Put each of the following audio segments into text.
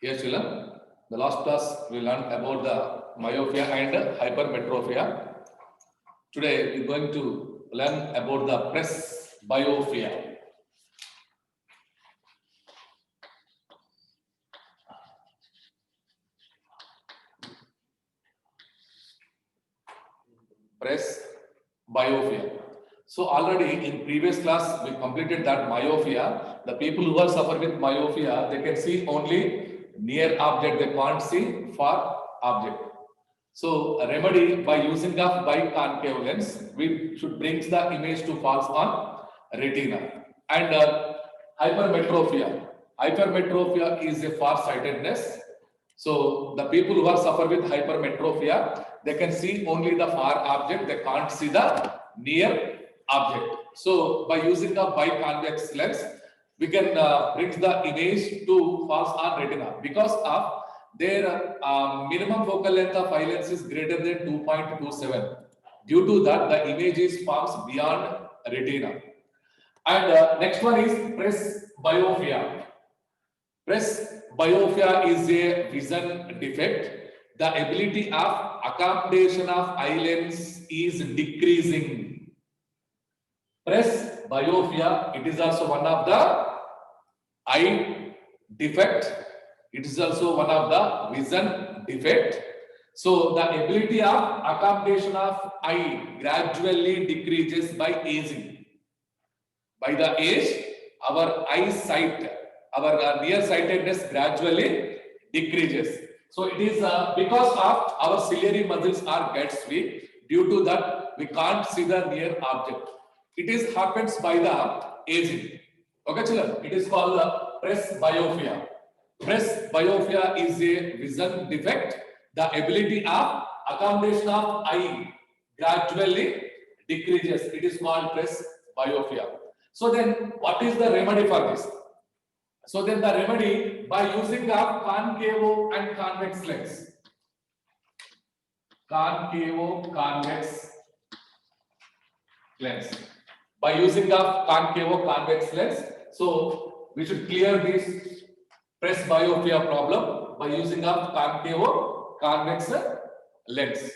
Here children, the last class we learned about the myopia and hypermetropia. Today we are going to learn about the presbyopia. Presbyopia. So already in previous class we completed that myopia. The people who are suffer with myopia, they can see only near object, they can't see far object. So a remedy by using of biconcave lens, we should bring the image to falls on retina. And hypermetropia. Hypermetropia is a far-sightedness. So the people who are suffer with hypermetropia, they can see only the far object, they can't see the near object. So by using the biconvex lens, we can bring the image to falls on retina because of their minimum focal length of eye lens is greater than 2.27. Due to that, the image is forms beyond retina. And next one is presbyopia. Presbyopia is a vision defect. The ability of accommodation of eye lens is decreasing. Presbyopia, it is also one of the eye defect. It is also one of the vision defect. So the ability of accommodation of eye gradually decreases by aging. By the age, our eyesight, our nearsightedness gradually decreases. So it is because of our ciliary muscles are gets weak. Due to that, we can't see the near object. It is happens by the aging. Okay, children. It is called presbyopia. Presbyopia is a vision defect. The ability of accommodation of eye gradually decreases. It is called presbyopia. So then, what is the remedy for this? So then, the remedy by using the concavo and convex lens. Concavo convex lens. By using the concavo convex lens, so we should clear this presbyopia problem by using a concavo convex lens.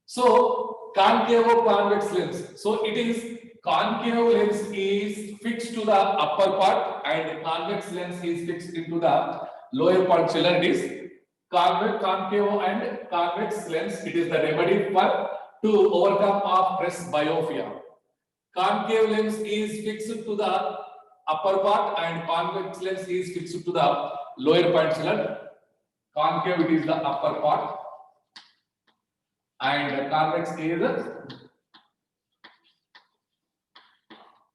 So concavo convex lens. So it is concave lens is fixed to the upper part and convex lens is fixed into the lower part. Children, it is concave and convex lens. It is the remedy for to overcome of presbyopia. Concave lens is fixed to the upper part and convex lens is fixed to the lower part. Children, concave it is the upper part and convex is the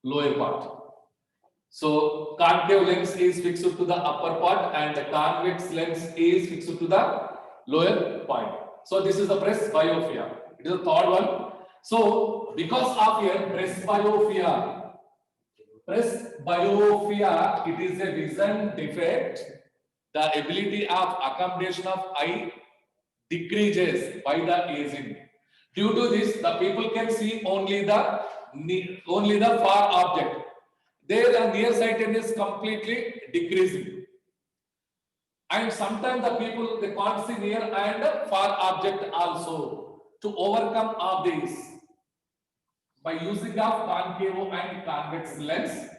lower part. So concave lens is fixed to the upper part and the convex lens is fixed to the lower point. So this is the presbyopia. It is the third one. So because of here presbyopia, it is a vision defect. The ability of accommodation of eye decreases by the aging. Due to this, the people can see only the far object. Their nearsightedness completely decreasing. And sometimes the people they can't see near and far object also. To overcome of this, by using of concave and convex lens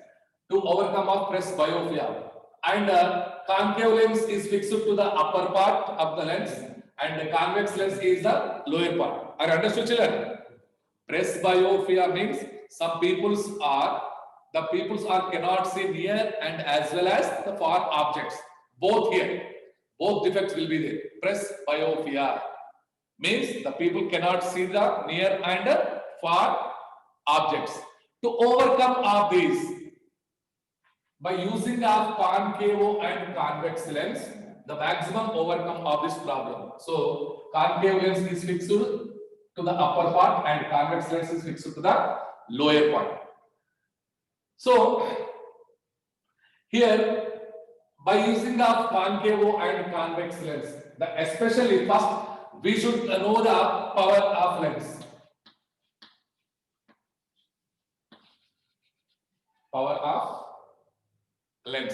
to overcome of presbyopia. And concave lens is fixed to the upper part of the lens and the convex lens is the lower part. Are understood, children? Presbyopia means some peoples are cannot see near and as well as the far objects. Both here, both defects will be there. Presbyopia means the people cannot see the near and far objects. To overcome of these, by using of concave and convex lens, the maximum overcome of this problem. So concave lens is fixed to the upper part and convex lens is fixed to the lower part. So here by using the concave and convex lens, especially first we should know the power of lens. Power of lens.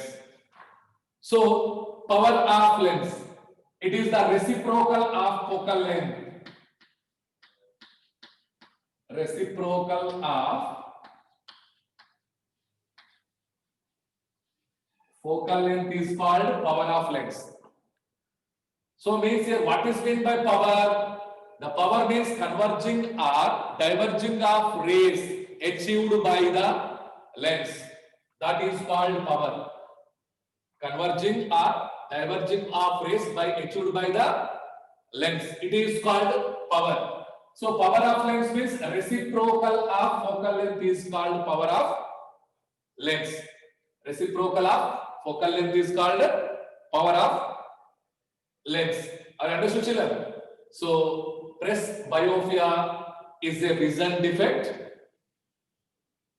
So power of lens, it is the reciprocal of focal length. Reciprocal of focal length is called power of lens. So means here what is meant by power? The power means converging or diverging of rays achieved by the lens. That is called power. Converging or diverging of rays achieved by the lens. It is called power. So power of lens means reciprocal of focal length is called power of lens. Reciprocal of focal length is called power of lens. Are you understood, children? So presbyopia is a vision defect.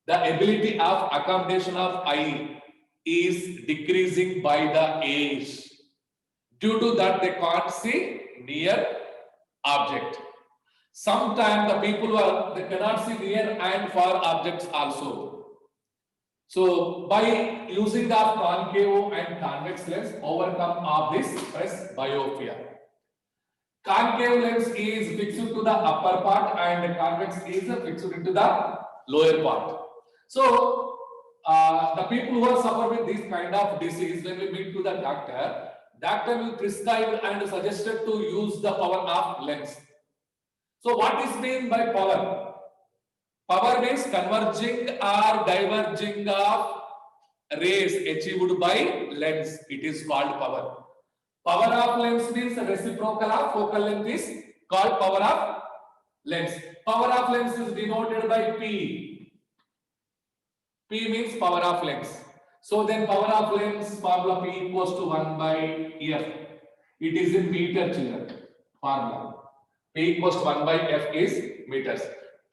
The ability of accommodation of eye is decreasing by the age. Due to that, they can't see near object. Sometimes the people they cannot see near and far objects also. So by using the concave and convex lens, overcome of this presbyopia. Concave lens is fixed to the upper part and convex is fixed into the lower part. So the people who are suffering with this kind of disease, when we meet to the doctor will prescribe and suggested to use the power of lens. So what is meant by power? Power means converging or diverging of rays achieved by lens. It is called power. Power of lens means reciprocal of focal length is called power of lens. Power of lens is denoted by P. P means power of lens. So then power of lens formula P equals to 1 by F. It is in meter, children. Formula. P equals to 1 by F is meters.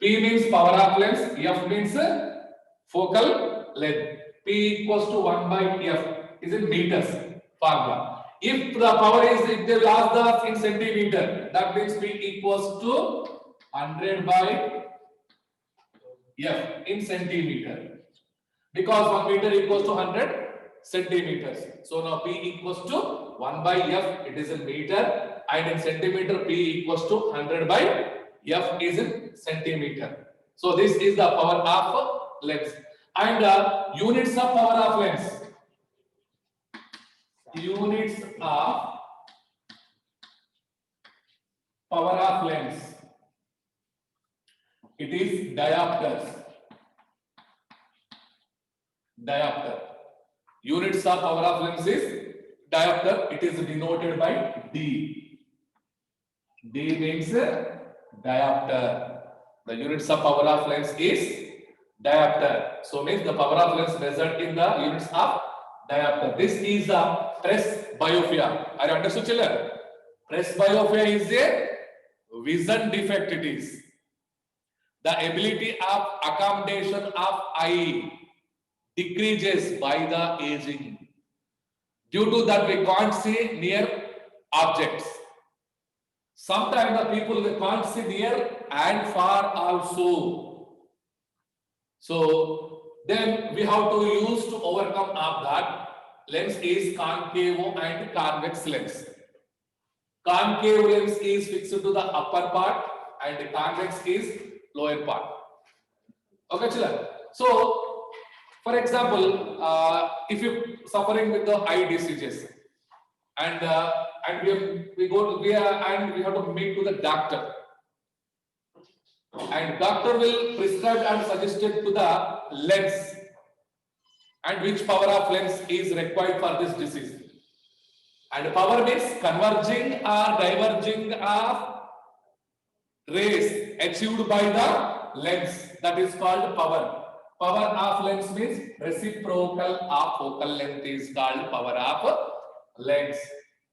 P means power of lens, F means focal length. P equals to 1 by F is in meters formula. If the power is, if they will ask us in centimeter, that means P equals to 100 by F in centimeter. Because 1 meter equals to 100 centimeters. So now P equals to 1 by F, it is in meter, and in centimeter P equals to 100 by F is in centimeter. So this is the power of lens. And units of power of lens. Units of power of lens. It is diopters. Diopter. Units of power of lens is diopter. It is denoted by D. D means diopter. The units of power of lens is diopter. So means the power of lens measured in the units of diopter. This is a presbyopia. Are you understood, children? Presbyopia is a vision defect. It is the ability of accommodation of eye decreases by the aging. Due to that, we can't see near objects. Sometimes the people they can't see near and far also. So then we have to use to overcome of that. Lens is concave and convex lens. Concave lens is fixed to the upper part and the convex is lower part. Okay, children. So, for example, if you suffering with the eye diseases, and we have to meet to the doctor, and doctor will prescribe and suggested to the lens, and which power of lens is required for this disease. And power means converging or diverging of rays achieved by the lens. That is called power. Power of lens means reciprocal of focal length is called power of lens.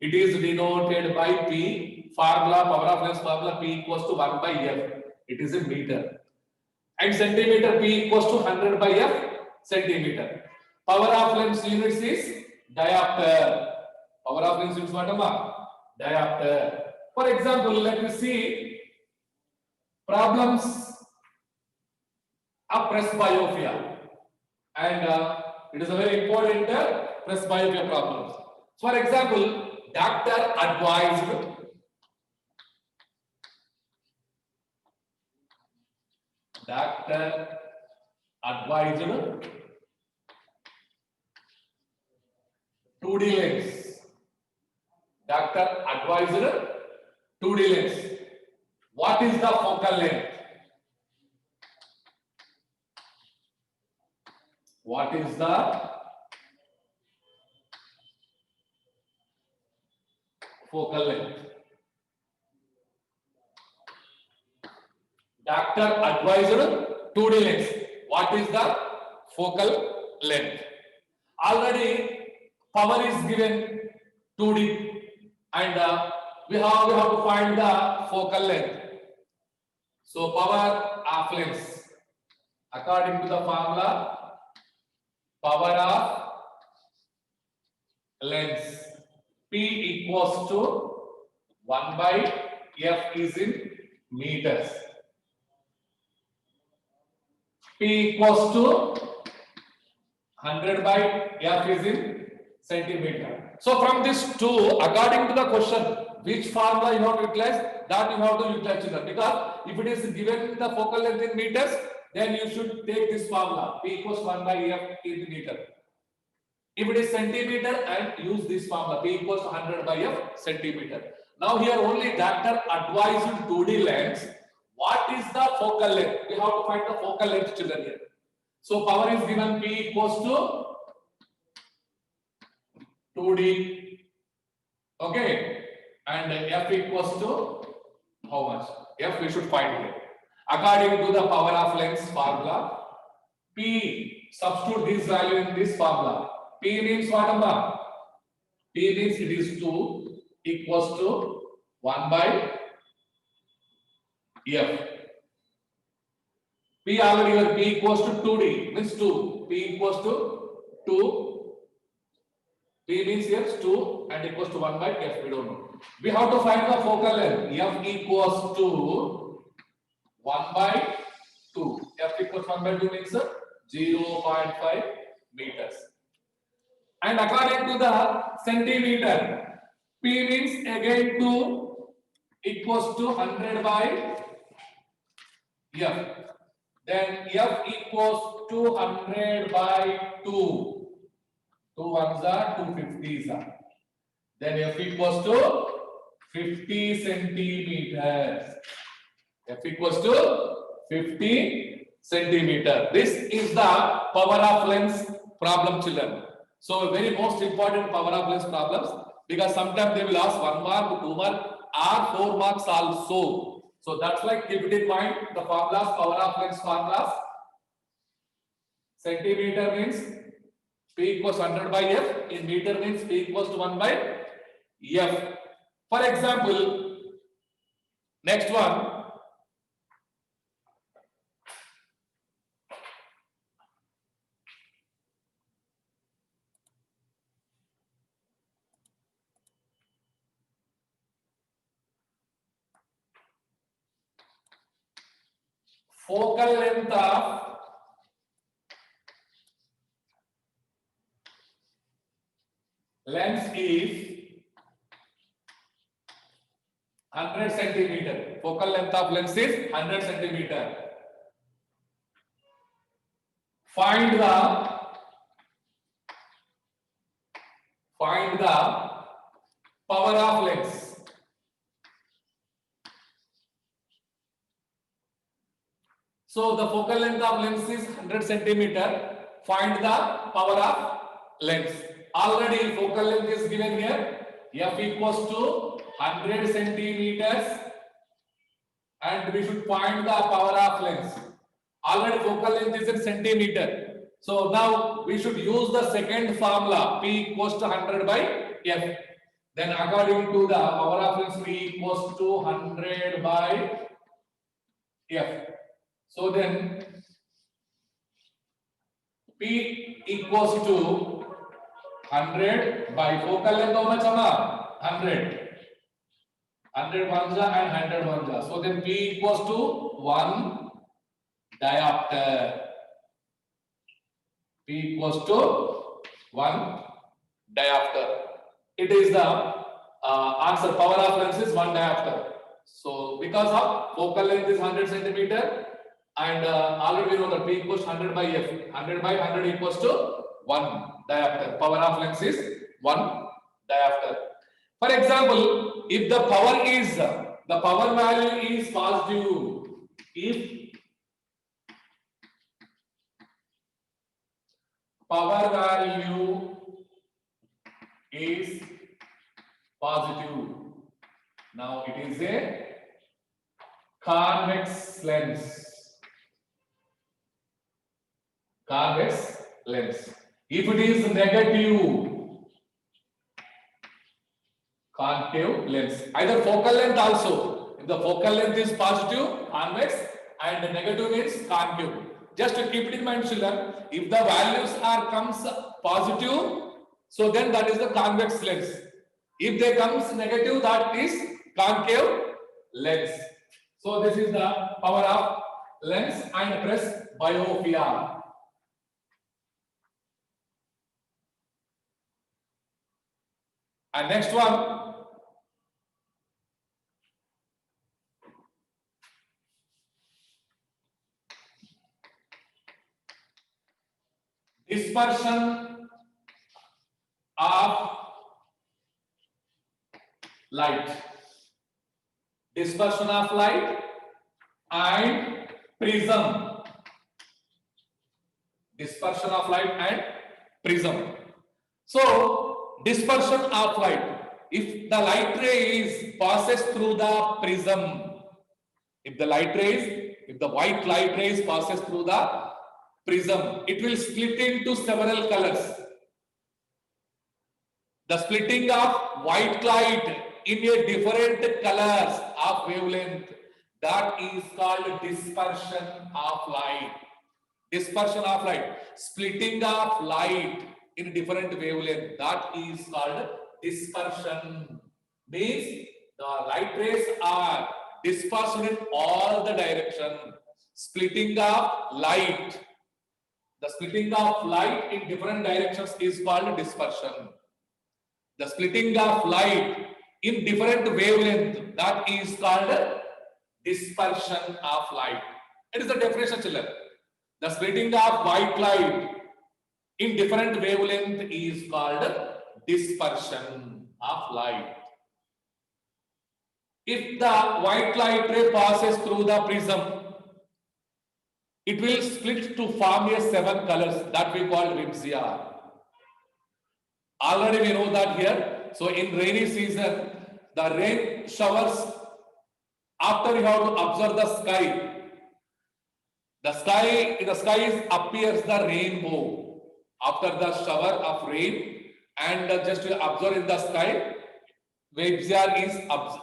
It is denoted by P. Formula, power of lens formula P equals to 1 by F. It is in meter. And centimeter P equals to 100 by F centimeter. Power of lens units is diopter. Power of lens units what? Diopter. For example, let me see problems of presbyopia. And it is a very important presbyopia problem. For example, doctor advised two D lens. Doctor advised 2D lens. What is the focal length? What is the focal length? Doctor advised 2D lens. What is the focal length? Already power is given 2D and we have to find the focal length. So power of lens, according to the formula, power of lens P equals to 1 by F is in meters. P equals to 100 by F is in centimeter. So from this two, according to the question, which formula you have to utilize, that you have to utilize children. Because if it is given the focal length in meters, then you should take this formula. P equals 1 by F in meter. If it is centimeter, and use this formula. P equals 100 by F centimeter. Now here only doctor advised 2D lens. What is the focal length? We have to find the focal length, children, here. So power is given P equals to 2D. Okay. And F equals to how much? F we should find here. According to the power of lens formula, P, substitute this value in this formula. P means what, Amma? P means it is 2 equals to 1 by F. P already here, P equals to 2D means 2. P equals to 2. P means here 2 and equals to 1 by F. We don't know. We have to find the focal length. F equals to 1 by 2. F equals 1 by 2 means 0.5 meters. And according to the centimeter, P means again 2 equals to 100 by F. Then F equals 200 by 2. 2 ones are 250s are. Then F equals to 50 centimeters. F equals to 50 centimeter. This is the power of lens problem, children. So very most important power of lens problems, because sometimes they will ask 1 mark, 2 mark, or 4 marks also. So that's like keep it in mind. The formulas, power of lens formulas. Centimeter means P equals 100 by F. In meter means P equals to 1 by F. For example, next one. Focal length of lens is 100 centimeter. Focal length of lens is 100 centimeter. Find the power of lens. So the focal length of lens is 100 centimeter. Find the power of lens. Already focal length is given here. F equals to 100 centimeters. And we should find the power of lens. Already focal length is in centimeter. So now we should use the second formula. P equals to 100 by F. Then according to the power of lens, P equals to 100 by F. So then P equals to 100 by focal length how much, Amma? 100. 100 ones are and 100 ones are. So then P equals to 1 diopter. P equals to 1 diopter. it is the answer. Power of lens is 1 diopter. So because of focal length is 100 centimeter, and already we know that P equals 100 by F. 100 by 100 equals to 1 diopter. Power of lens is 1 diopter. For example, if the power value is positive, if power value is positive, now it is a convex lens. Convex lens. If it is negative, concave lens. Either focal length also. If the focal length is positive, convex, and negative means concave. Just to keep it in mind, children, if the values comes positive, so then that is the convex lens. If they comes negative, that is concave lens. So this is the power of lens and presbyopia. And next one, dispersion of light. Dispersion of light and prism. Dispersion of light and prism. So, dispersion of light. If the light ray passes through the prism, if the white light rays passes through the prism, it will split into several colors. The splitting of white light in a different colors of wavelength, that is called dispersion of light. Dispersion of light, splitting of light in different wavelength, that is called dispersion. Means the light rays are dispersed in all the direction. Splitting of light, the splitting of light in different directions is called dispersion. The splitting of light in different wavelength, that is called dispersion of light. It is the definition, children. The splitting of white light in different wavelength is called dispersion of light. If the white light ray passes through the prism, it will split to form a 7 colors that we call VIBGYOR. Already we know that here. So in rainy season, the rain showers, after you have to observe the sky. In the sky appears the rainbow after the shower of rain, and just to observe in the sky, VIBGYOR is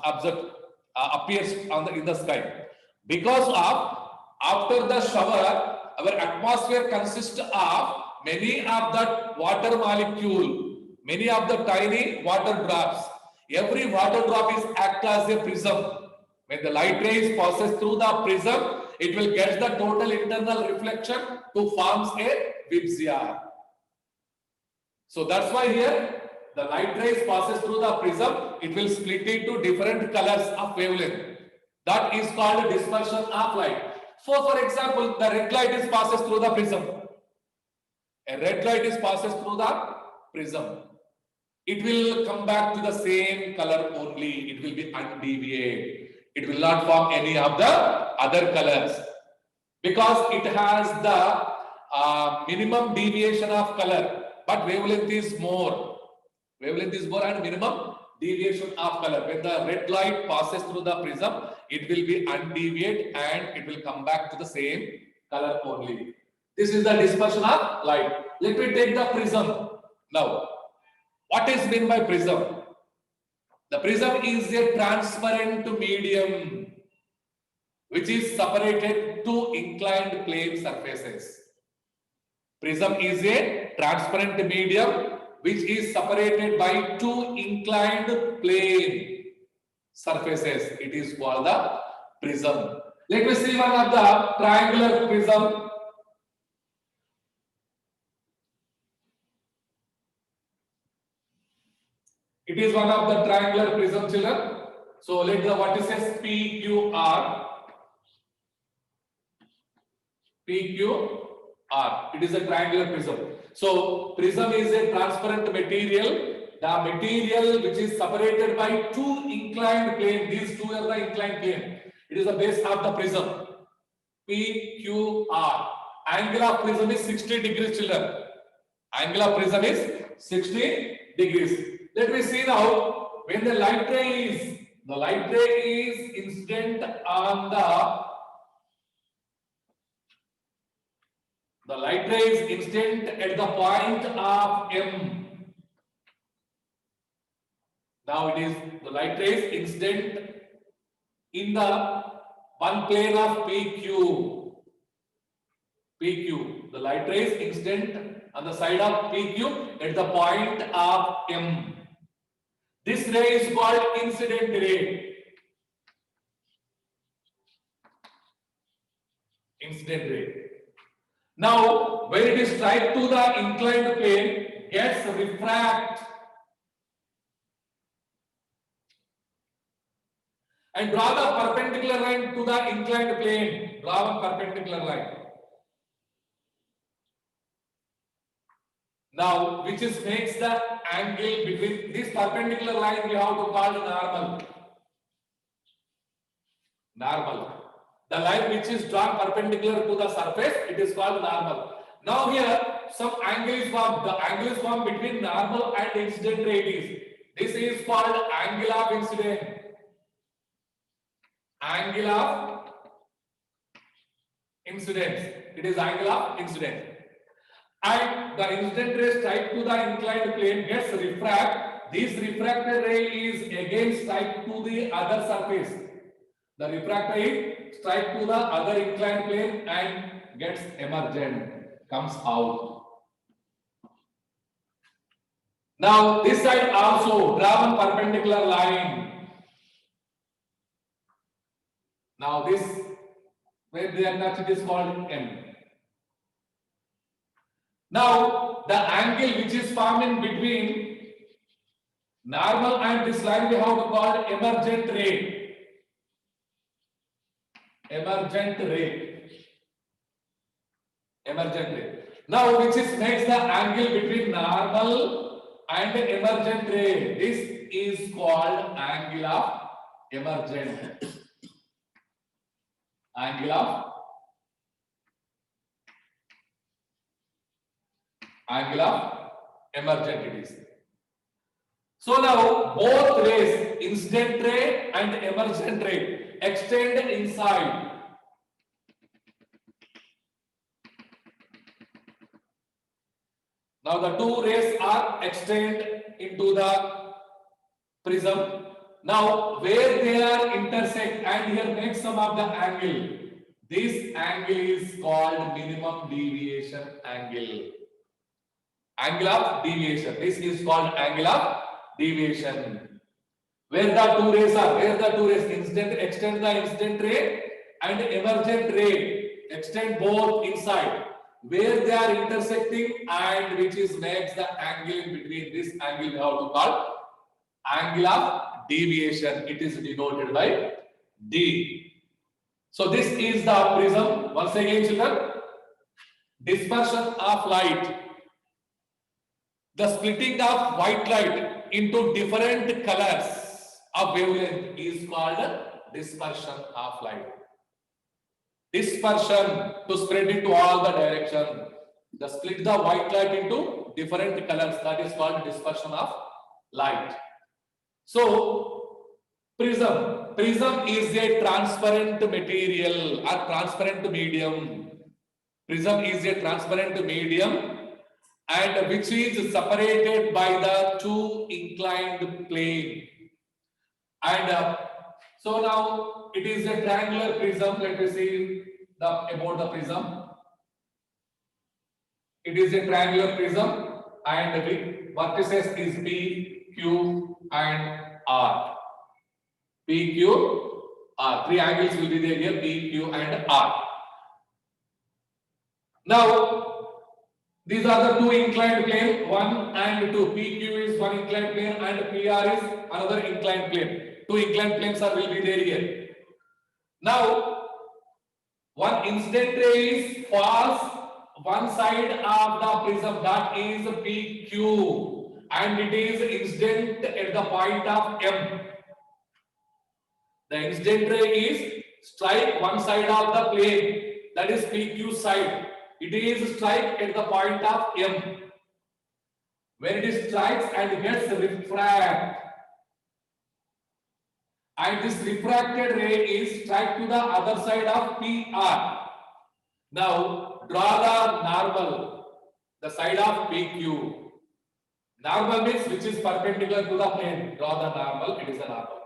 observed, appears in the sky. Because of after the shower, our atmosphere consists of many of that water molecule, many of the tiny water drops. Every water drop is act as a prism. When the light rays passes through the prism, it will get the total internal reflection to forms a VIBGYOR. So that's why here the light rays passes through the prism, it will split into different colors of wavelength. That is called dispersion of light. So for example, the red light is passes through the prism. A red light is passes through the prism. It will come back to the same color only. It will be undeviated. It will not form any of the other colors, because it has the minimum deviation of color, but wavelength is more. Wavelength is more and minimum deviation of color. When the red light passes through the prism, it will be undeviated and it will come back to the same color only. This is the dispersion of light. Let me take the prism. Now, what is meant by prism? The prism is a transparent medium which is separated to inclined plane surfaces. Prism is a transparent medium which is separated by 2 inclined plane surfaces. It is called the prism. Let me see one of the triangular prism. It is one of the triangular prism, children. So let the vertices PQR. PQR. It is a triangular prism. So prism is a transparent material. The material which is separated by two inclined plane. These two are the inclined plane. It is the base of the prism. PQR. Angle of prism is 60 degrees, children. Angle of prism is 60 degrees. Let me see now. When the light ray is incident on the light ray is incident at the point of M. Now it is the light ray is incident in the one plane of PQ. PQ. The light ray is incident on the side of PQ at the point of M. This ray is called incident ray. Incident ray. Now, when it is strike to the inclined plane, gets refract and draw the perpendicular line to the inclined plane. Draw a perpendicular line. Now, which is makes the angle between this perpendicular line we have to call normal. Normal. The line which is drawn perpendicular to the surface, it is called normal. Now here, some angle is formed. The angle is formed between normal and incident rays. This is called angle of incident. Angle of incidence. It is angle of incidence. And the incident ray strike to the inclined plane gets refract. This refracted ray is again strike to the other surface. The refractor is strike to the other inclined plane and gets emergent, comes out. Now this side also draw one perpendicular line. Now this where they are touched, it is called M. Now the angle which is formed in between normal and this line we have to call emergent ray. Emergent ray. Emergent ray. Now which is makes the angle between normal and emergent ray. This is called angle of emergent. Angle of emergent it is. So now both rays, incident ray and emergent ray, extend inside. Now the two rays are extend into the prism. Now where they are intersect and here make some of the angle. This angle is called minimum deviation angle. Angle of deviation. This is called angle of deviation. Where the two rays are, extend the incident ray and emergent ray, extend both inside. Where they are intersecting and which is makes the angle in between, this angle we have to call angle of deviation. It is denoted by D. So this is the prism. Once again, children, dispersion of light. The splitting of white light into different colors of wavelength is called dispersion of light. Dispersion, to spread it to all the direction. The split the white light into different colors, that is called dispersion of light. So prism is a transparent material or transparent medium. Prism is a transparent medium and which is separated by the two inclined plane. And so now it is a triangular prism. Let me see about the prism. It is a triangular prism and the vertices is P, Q and R. P, Q, R. Three angles will be there here, P, Q and R. Now These are the two inclined plane, 1 and 2. PQ is one inclined plane and PR is another inclined plane. Two inclined planes will be there here. Now, one incident ray is falls one side of the prism, that is PQ, and it is incident at the point of M. The incident ray is strike one side of the plane, that is PQ side. It is strike at the point of M. When it strikes and gets refract, and this refracted ray is strike to the other side of PR. Now draw the normal, the side of PQ. Normal means which is perpendicular to the plane. Draw the normal, it is a normal.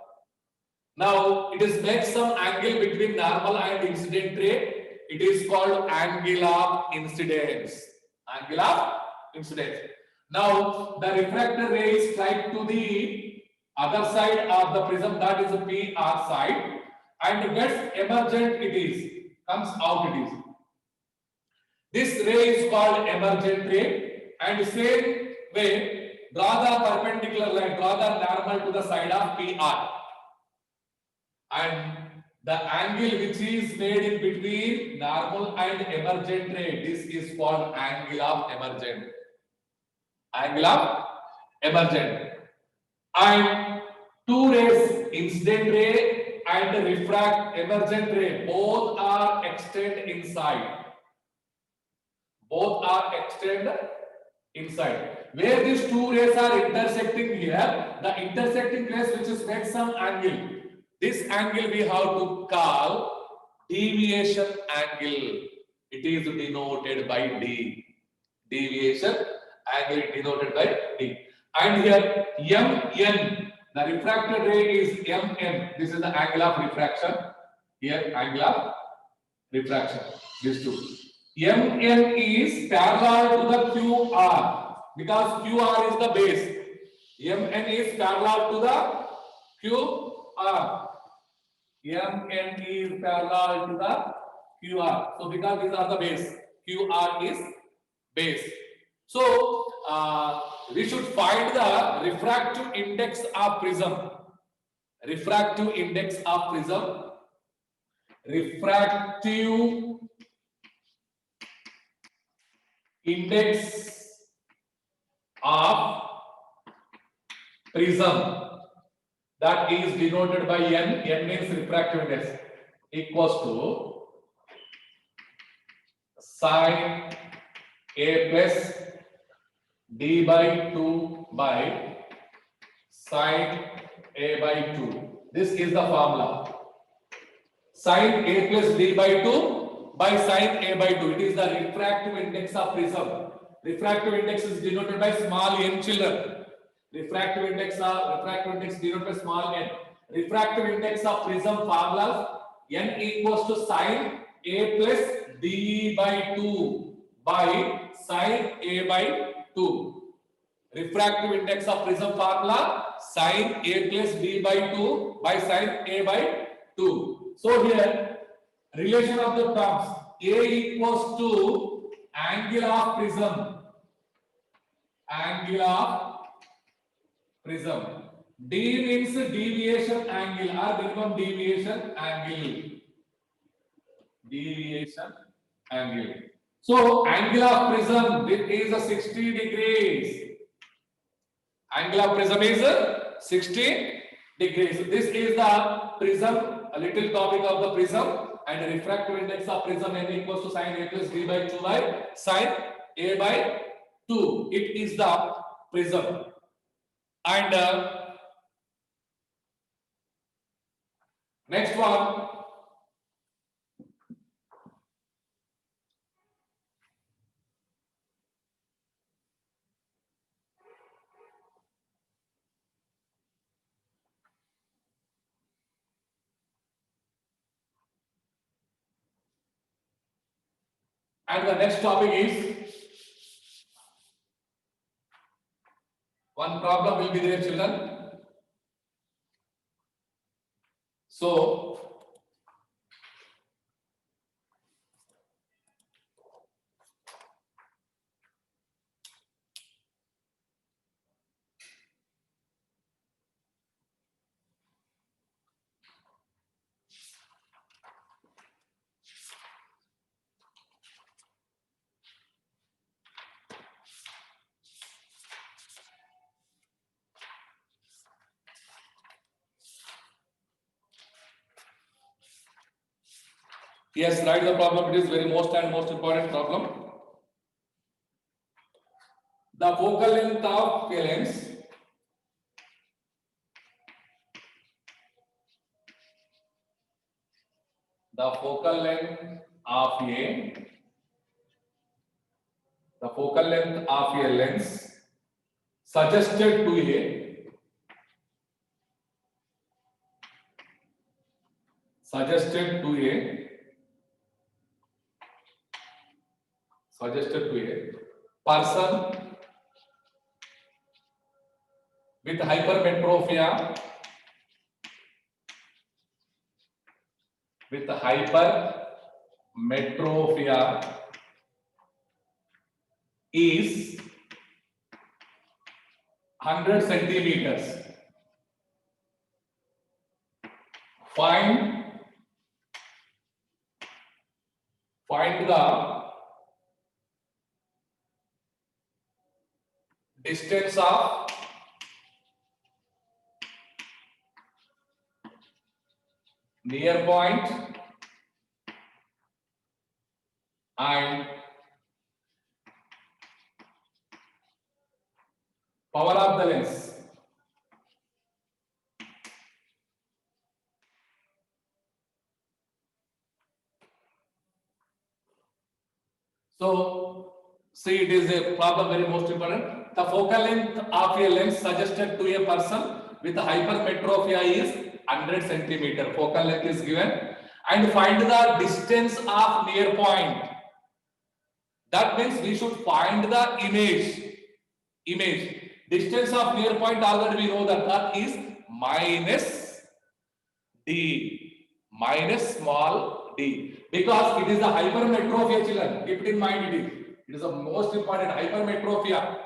Now it is make some angle between normal and incident ray. It is called angle of incidence. Angle of incidence. Now the refracted ray is strike to the other side of the prism, that is the PR side, and gets emergent, it is comes out, it is. This ray is called emergent ray, and same way draw the perpendicular line, draw the normal to the side of PR, and the angle which is made in between normal and emergent ray, this is called angle of emergent. Angle of emergent. And two rays, incident ray and refract emergent ray, both are extend inside. Both are extend inside. Where these two rays are intersecting here, the intersecting place which is make some angle. This angle we have to call deviation angle. It is denoted by D. Deviation angle denoted by D. And here MN, the refracted ray is MN. This is the angle of refraction. Here angle of refraction. These two. MN is parallel to the QR because QR is the base. MN is parallel to the QR. MN is parallel to the QR. So because these are the base, QR is base. So we should find the refractive index of prism. Refractive index of prism. Refractive index of prism, that is denoted by N. N means refractive index, equals to sine A plus D by 2 by sine A by 2. This is the formula. Sine A plus D by 2 by sine A by 2. It is the refractive index of prism. Refractive index is denoted by small n, children. Refractive index denoted by small n. Refractive index of prism formulas: n equals to sine A plus D by 2 by sine A by 2. Refractive index of prism formula: sine A plus D by 2 by sine A by 2. So here relation of the terms: A equals to angle of prism. Angle of prism. D means deviation angle or minimum deviation angle. Deviation angle. So angle of prism is a 60 degrees. Angle of prism is 60 degrees. This is the prism, a little topic of the prism, and the refractive index of prism n equals to sine A plus D by 2 by sine A by 2. It is the prism. And next one, and the next topic is, one problem will be there, children. So Yes, write the problem. It is very most important problem. The focal length of a lens the focal length of a lens suggested to a suggested to a person with hypermetropia is 100 centimeters. Find the distance of near point and power of the lens. So, see, it is a problem very most important. The focal length of a lens suggested to a person with hypermetropia is 100 centimeter. Focal length is given, and find the distance of near point. That means we should find the image. Distance of near point, already we know that is minus d, minus small d, because it is the hypermetropia, children. Keep it in mind, it is the most important. Hypermetropia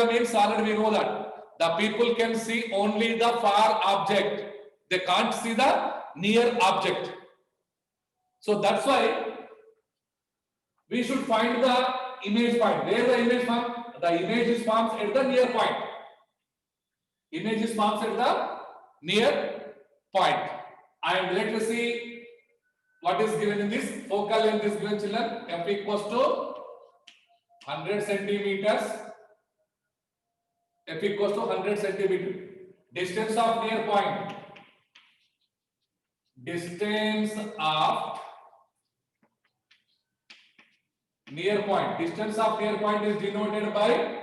means already we know that the people can see only the far object, they can't see the near object. So that's why we should find the image point. Where the image form? The image is formed at the near point. Image is formed at the near point. And let us see what is given in this. Focal length is given, children. F equals to 100 centimeters. F equals to 100 centimeters. Distance of near point. Distance of near point. Distance of near point is denoted by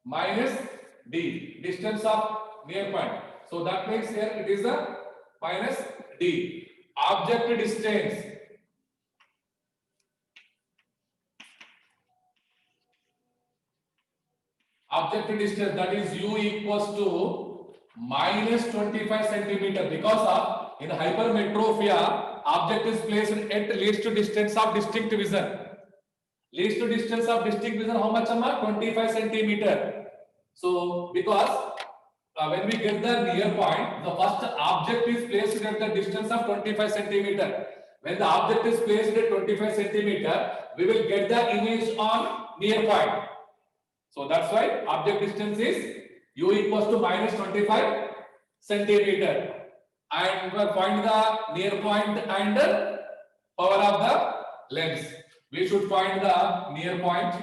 minus d. Distance of near point. So that means here it is a minus d. Object distance. Object distance, that is u equals to minus 25 centimeter, because of in hypermetropia object is placed at least distance of distinct vision. Least distance of distinct vision, how much, Amma? 25 centimeter. So because when we get the near point, the first object is placed at the distance of 25 centimeter. When the object is placed at 25 centimeter, we will get the image on near point. So that's why object distance is u equals to minus 25 centimeter. And we find the near point and power of the lens. We should find the near point.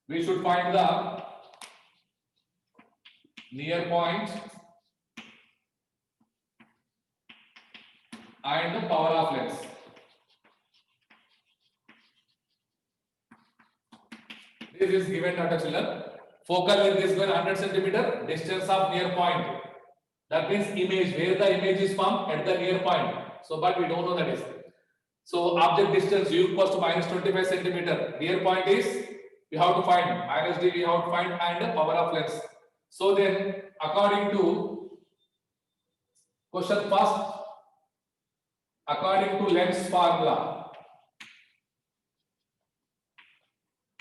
We should find the near point and the power of lens. This is given, Dr. Children. Focal length is given 100 centimeter. Distance of near point. That means image, where the image is formed at the near point. So, but we don't know that is. So, object distance u equals to minus 25 centimeter. Near point is we have to find minus d. We have to find and the power of lens. So then, according to question first, according to lens formula,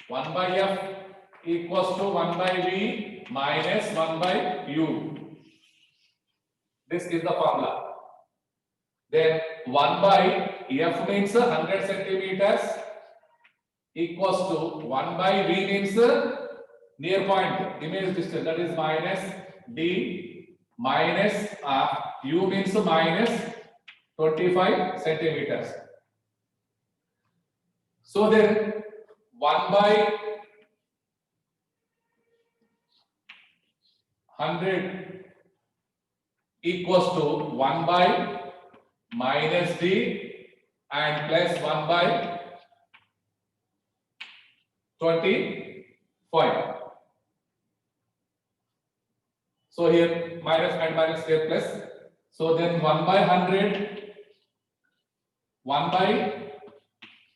1 by f equals to 1 by v minus 1 by u. This is the formula. Then 1 by f means 100 centimeters equals to 1 by v means near point image distance, that is minus d minus u means minus 25 centimeters. So then 1 by 100 equals to 1 by minus d and plus 1 by 25. So here minus and minus here plus. So then 1 by 100, 1 by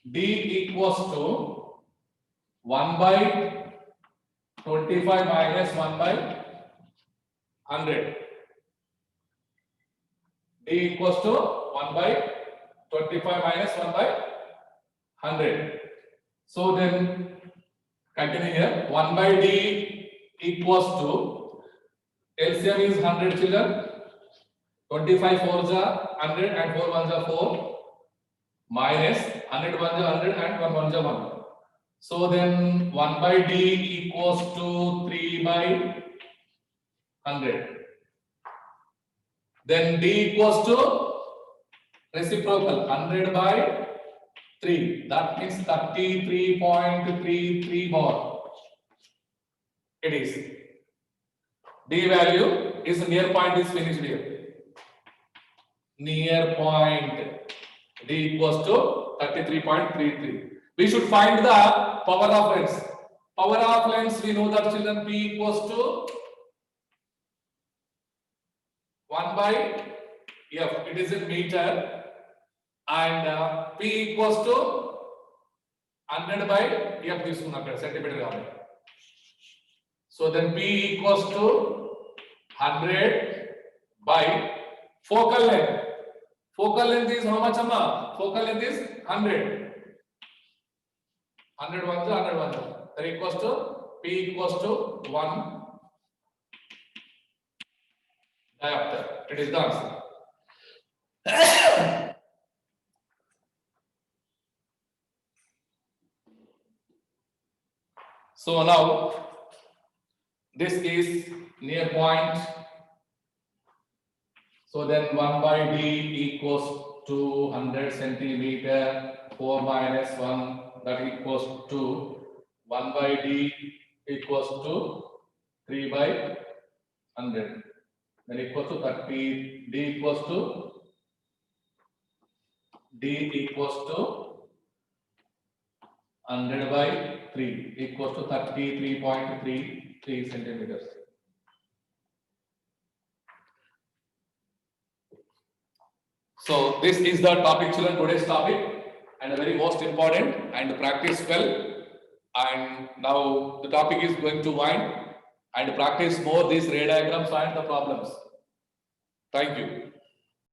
d equals to 1 by 25 minus 1 by 100. D equals to 1 by 25 minus 1 by 100. So then continue here. 1 by d equals to LCM is 100 children. 25 4s are 100 and 4 1s are 4 minus 100 1s are 100 and 1 1s are 1. So then 1 by d equals to 3 by 100. Then d equals to reciprocal 100 by 3. That means 33.33 more. It is. D value is near point is finished here. Near point d equals to 33.33. We should find the power of lens. Power of lens, we know that children, P equals to 1 by F. It is in meter, and P equals to 100 by F is centimeter. So then P equals to 100 by focal length. Focal length is how much, Amma? Focal length is 100. 100 1 that equals to P equals to 1 diopter. It is the answer. So now this is near point. So then 1 by d equals to 100 centimeter. 4 minus 1, that equals to 1 by d equals to 3 by 100. Then equals to 30. D equals to 100 by 3 equals to 33.33 centimeters. So this is the topic, children, today's topic, and a very most important, and practice well. And now the topic is going to wind, and practice more these ray diagrams and the problems. Thank you.